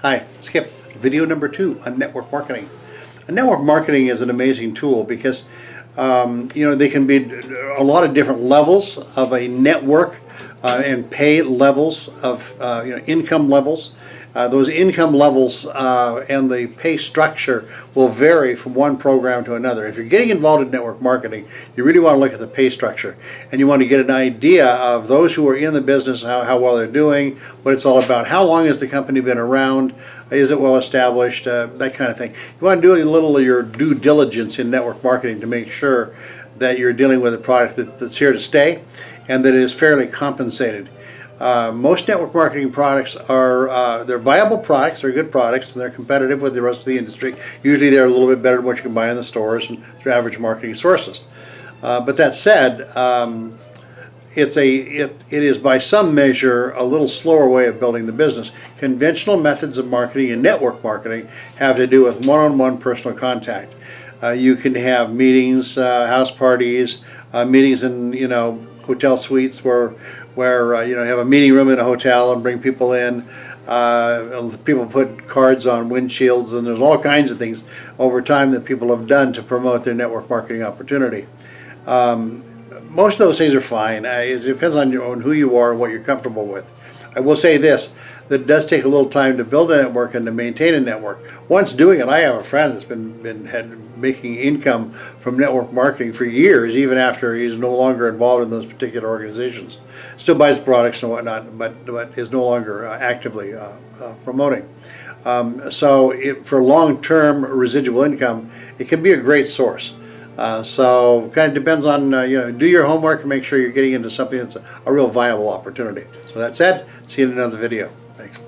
Hi, Skip. Video number 2 on network marketing. Network marketing is an amazing tool because they can be a lot of different levels of a network and pay levels of income levels. Those income levels and the pay structure will vary from one program to another. If you're getting involved in network marketing, you really want to look at the pay structure, and you want to get an idea of those who are in the business, how well they're doing, what it's all about, how long has the company been around, is it well established, that kind of thing. You want to do a little of your due diligence in network marketing to make sure that you're dealing with a product that's here to stay and that it is fairly compensated. Most network marketing products are they're viable products, they're good products, and they're competitive with the rest of the industry. Usually they're a little bit better than what you can buy in the stores and through average marketing sources. But that said, it is by some measure a little slower way of building the business. Conventional methods of marketing and network marketing have to do with one-on-one personal contact. You can have meetings, house parties, meetings in hotel suites where have a meeting room in a hotel and bring people in. People put cards on windshields, and there's all kinds of things over time that people have done to promote their network marketing opportunity. Most of those things are fine. It depends on who you are and what you're comfortable with. I will say this, that it does take a little time to build a network and to maintain a network. Once doing it, I have a friend that's been making income from network marketing for years, even after he's no longer involved in those particular organizations. Still buys products and whatnot, but is no longer actively promoting. For long-term residual income, it can be a great source. So kind of depends on, do your homework and make sure you're getting into something that's a real viable opportunity. So that said, see you in another video. Thanks.